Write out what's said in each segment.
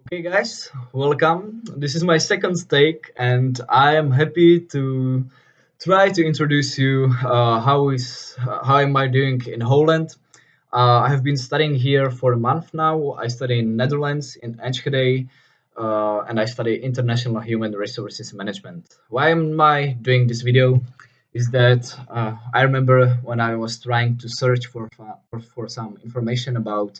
Okay, guys, welcome. This is my second take, and I am happy to try to introduce you. How am I doing in Holland? I have been studying here for a month now. I study in Netherlands in Enchede, and I study international human resources management. Why am I doing this video? Is that I remember when I was trying to search for some information about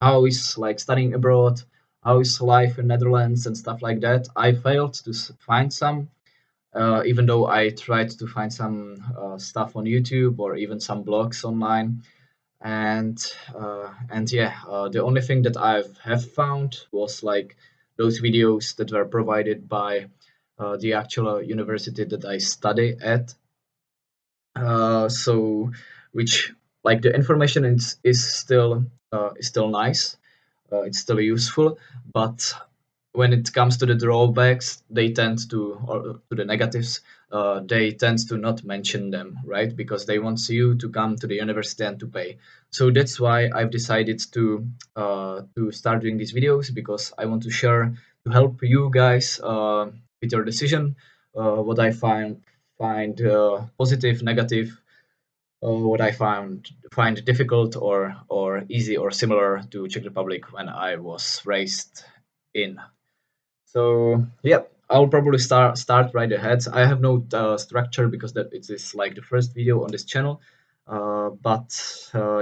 how is like studying abroad, how is life in Netherlands and stuff like that. I failed to find some, even though I tried to find some stuff on YouTube or even some blogs online. And yeah, the only thing that I have found was like those videos that were provided by the actual university that I study at. So which like the information is still nice, it's still useful, but when it comes to the drawbacks, they tend to, or to the negatives, they tend to not mention them, right? Because they want you to come to the university and to pay. So that's why I've decided to start doing these videos, because I want to share, to help you guys with your decision, what I find positive, negative, what I find difficult or easy or similar to Czech Republic when I was raised in. So yeah, I'll probably start right ahead. I have no structure because that it is like the first video on this channel. But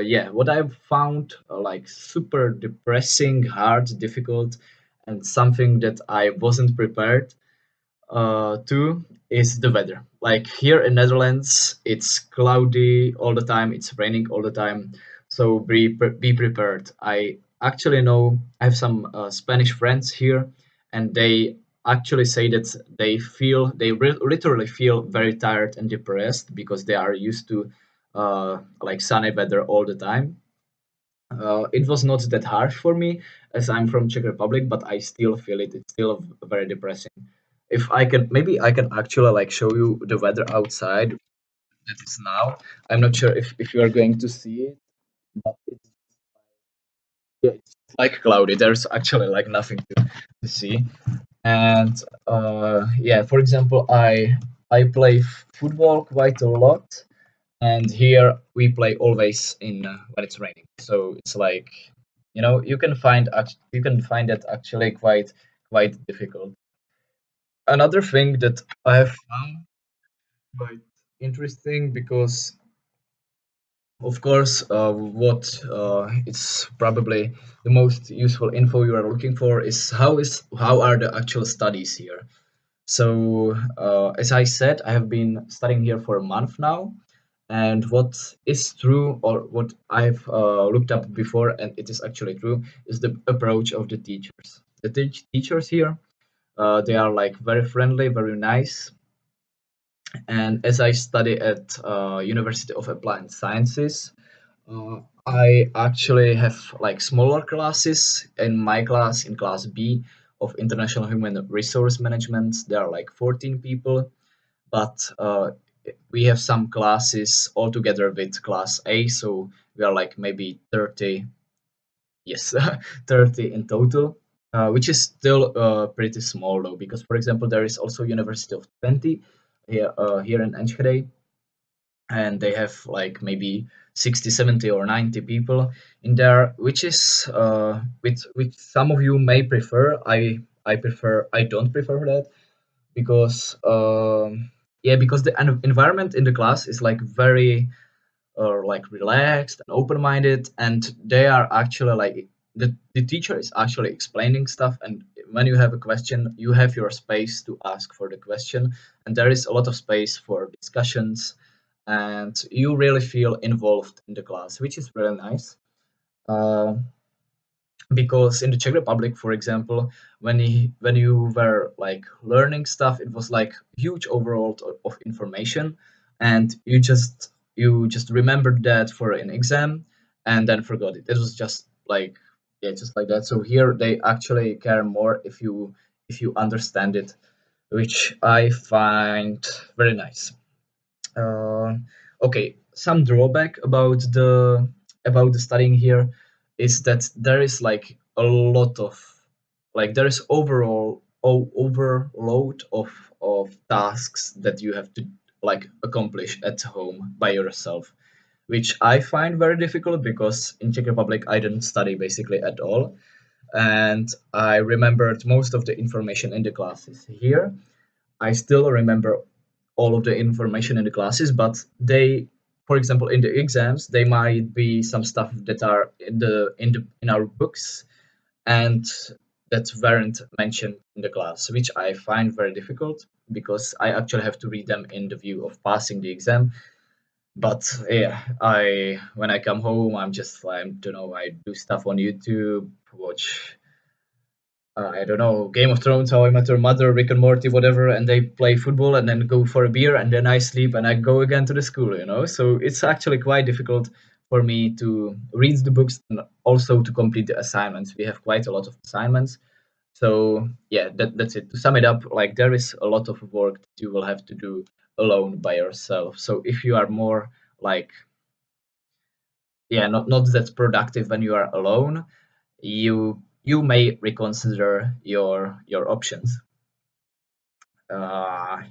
yeah, what I've found like super depressing, hard, difficult, and something that I wasn't prepared two is the weather. Like here in Netherlands, it's cloudy all the time. It's raining all the time. So be prepared. I actually know I have some Spanish friends here, and they actually say that they literally feel very tired and depressed because they are used to like sunny weather all the time. It was not that harsh for me as I'm from Czech Republic, but I still feel it. It's still very depressing. If I can, maybe I can actually like show you the weather outside that is now. I'm not sure if you are going to see it, but it's like cloudy. There's actually like nothing to see. And yeah, for example, I play football quite a lot, and here we play always in when it's raining. So it's like, you can find it actually quite difficult. Another thing that I have found quite interesting, because of course, what it's probably the most useful info you are looking for is how are the actual studies here. So as I said, I have been studying here for a month now, and what is true, or what I've looked up before, and it is actually true, is the approach of the teachers. The teachers here, they are like very friendly, very nice. And as I study at University of Applied Sciences, I actually have like smaller classes. In my class, in class B of International Human Resource Management, there are like 14 people, but we have some classes all together with class A, so we are like maybe 30, yes, 30 in total, which is still pretty small though, because for example, there is also University of 20 here in Enschede, and they have like maybe 60, 70, or 90 people in there, which is which some of you may prefer. I don't prefer that, because yeah, because the environment in the class is like very like relaxed and open-minded, and they are actually like the teacher is actually explaining stuff, and when you have a question, you have your space to ask for the question, and there is a lot of space for discussions, and you really feel involved in the class, which is really nice. uh, because in the Czech Republic, for example, when you were like learning stuff, it was like huge overload of information, and you just remembered that for an exam and then forgot it. It was just like, yeah, just like that. So here they actually care more if you understand it, which I find very nice. Uh, okay, some drawback about the studying here is that there is like a lot of like there is overload of tasks that you have to like accomplish at home by yourself, which I find very difficult because in Czech Republic I didn't study basically at all, and I remembered most of the information in the classes. Here I still remember all of the information in the classes, but they, for example, in the exams, they might be some stuff that are in our books and that weren't mentioned in the class, which I find very difficult because I actually have to read them in the view of passing the exam. But yeah, I when I come home, I'm just like, I don't know, I do stuff on YouTube, watch I don't know, Game of Thrones, How I Met Your Mother, Rick and Morty, whatever, and they play football and then go for a beer and then I sleep and I go again to the school, you know? So it's actually quite difficult for me to read the books and also to complete the assignments. We have quite a lot of assignments. So yeah, that's it. To sum it up, like there is a lot of work that you will have to do alone by yourself. So if you are more like yeah, not that productive when you are alone, you may reconsider your options. Uh,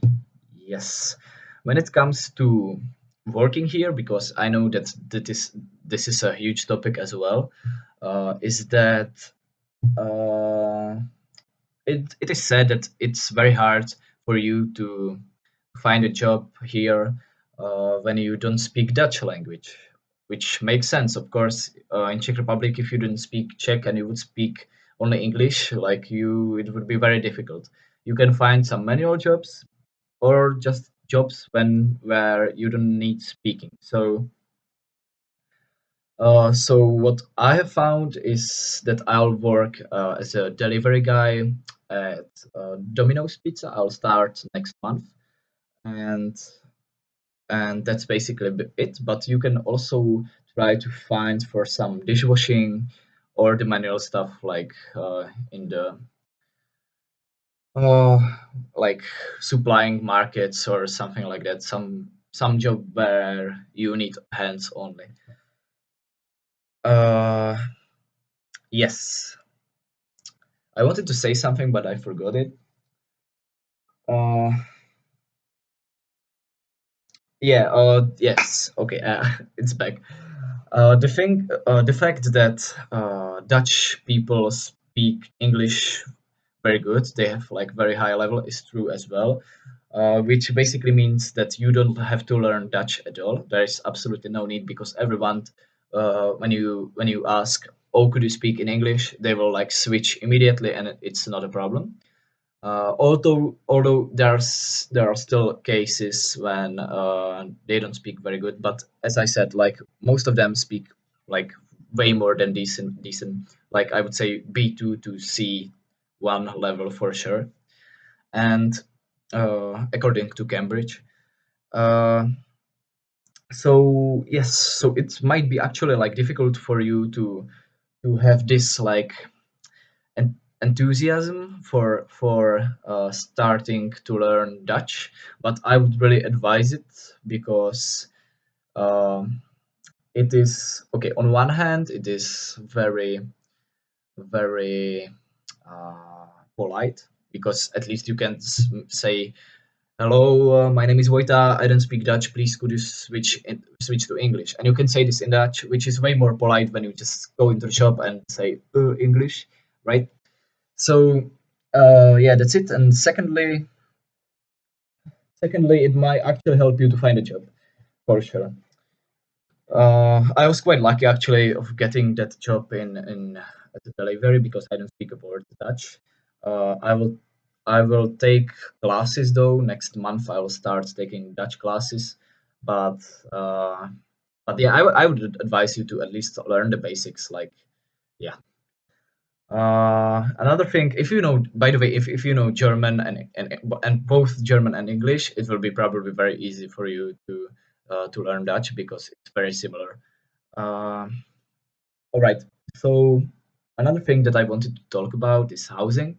yes, when it comes to working here, because I know that this is a huge topic as well, is that uh, it is said that it's very hard for you to find a job here when you don't speak Dutch language, which makes sense, of course. In Czech Republic, if you didn't speak Czech and you would speak only English, like you, it would be very difficult. You can find some manual jobs or just jobs where you don't need speaking. So what I have found is that I'll work as a delivery guy at Domino's Pizza. I'll start next month, and that's basically it. But you can also try to find for some dishwashing or the manual stuff like in the uh, like supplying markets or something like that. Some job where you need hands only. Uh, yes, I wanted to say something, but I forgot it. Uh, yeah. Yes. Okay. It's back. The fact that Dutch people speak English very good, they have like very high level, is true as well. Which basically means that you don't have to learn Dutch at all. There is absolutely no need because everyone, when you ask, "Oh, could you speak in English?" they will like switch immediately, and it's not a problem. Although there are still cases when they don't speak very good, but as I said, like most of them speak like way more than decent. Like I would say B2 to C1 level for sure. And according to Cambridge, uh, so yes, so it might be actually like difficult for you to have this like enthusiasm for starting to learn Dutch, but I would really advise it because um, it is okay. On one hand, it is very polite because at least you can say, "Hello, my name is Vojta. I don't speak Dutch. Please, could you switch to English?" And you can say this in Dutch, which is way more polite when you just go into the shop and say English, right? So yeah, that's it. And secondly, it might actually help you to find a job for sure. I was quite lucky actually of getting that job in at the delivery because I don't speak a word Dutch. Uh, I will I will take classes though next month. I will start taking Dutch classes, but uh, yeah, I would advise you to at least learn the basics. Like yeah, another thing, if you know, by the way, if you know German and both German and English, it will be probably very easy for you to learn Dutch because it's very similar. Um all right. So another thing that I wanted to talk about is housing.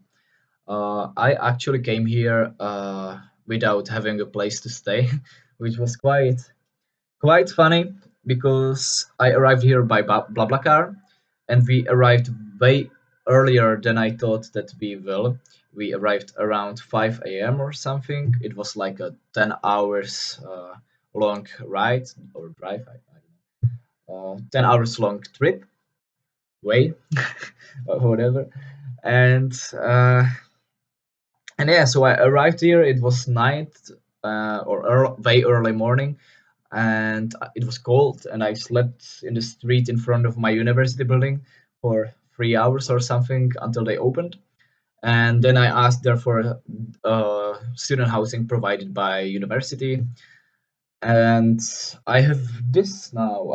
I actually came here without having a place to stay, which was quite funny because I arrived here by BlaBlaCar, and we arrived way earlier than I thought that we will. We arrived around 5 a.m. or something. It was like a 10 hours long ride or drive, 10 hours long trip, way, or whatever. And yeah, so I arrived here. It was night or way early morning, and it was cold. And I slept in the street in front of my university building for 3 hours or something until they opened. And then I asked there for student housing provided by university, and I have this now.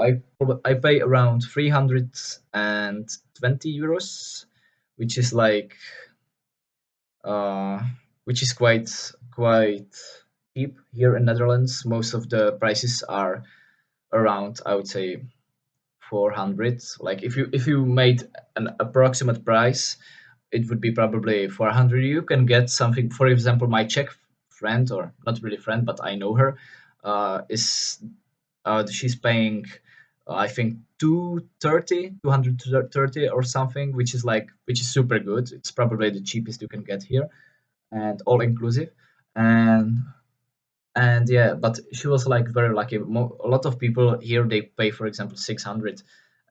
I pay around 320 euros, which is like uh, which is quite cheap here in Netherlands. Most of the prices are around, I would say, 400. Like if you made an approximate price, it would be probably 400. You can get something. For example, my Czech friend, or not really friend, but I know her, is she's paying, I think 230 or something, which is super good. It's probably the cheapest you can get here, and all inclusive. and and yeah, but she was like very lucky. A lot of people here, they pay, for example, 600,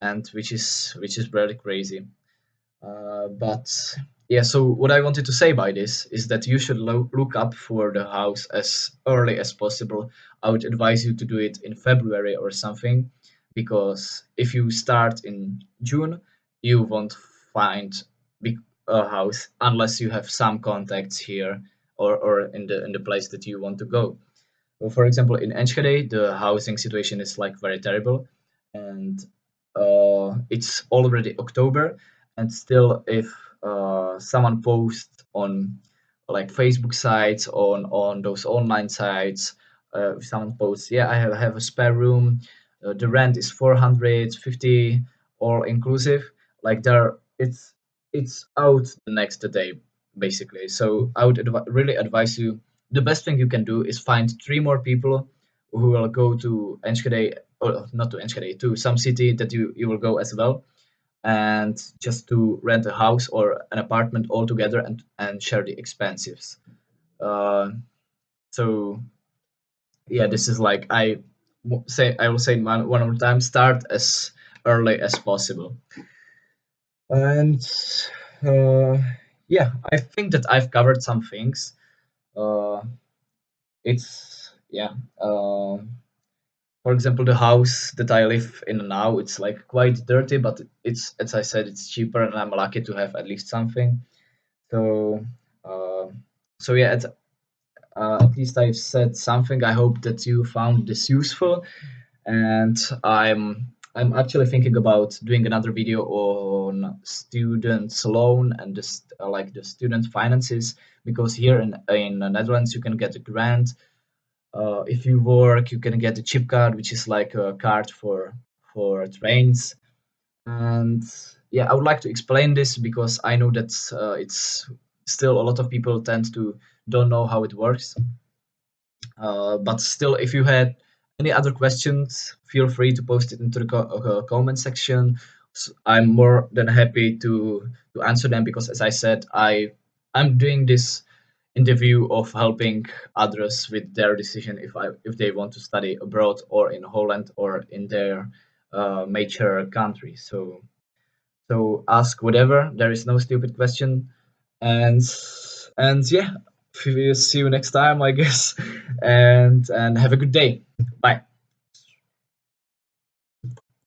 and which is really crazy. But yeah, so what I wanted to say by this is that you should look up for the house as early as possible. I would advise you to do it in February or something, because if you start in June, you won't find big a house unless you have some contacts here, or in the place that you want to go. Well, for example, in Enchede, the housing situation is like very terrible, and it's already October, and still, if someone posts on like Facebook sites, on those online sites, if someone posts, yeah, I have a spare room, the rent is 450, all inclusive, like there, it's out the next day, basically. So I would really advise you, the best thing you can do is find three more people who will go to Enschede, or not to Enschede, to some city that you will go as well, and just to rent a house or an apartment all together, and share the expenses. Uh, so yeah, this is like I will say one more time: start as early as possible. And uh, yeah, I think that I've covered some things. Uh, it's yeah. For example, the house that I live in now, it's like quite dirty, but it's, as I said, it's cheaper, and I'm lucky to have at least something. So, uh, so yeah, at least I've said something. I hope that you found this useful, and I'm actually thinking about doing another video on students loan and just like the student finances, because here in the Netherlands you can get a grant. If you work, you can get a chip card, which is like a card for trains. And yeah, I would like to explain this because I know that it's still a lot of people tend to don't know how it works. But still, if you had any other questions, feel free to post it into the comment section. I'm more than happy to answer them, because, as I said, I'm doing this interview of helping others with their decision if they want to study abroad or in Holland or in their major country. So ask whatever. There is no stupid question, and yeah, we'll see you next time, I guess, and have a good day.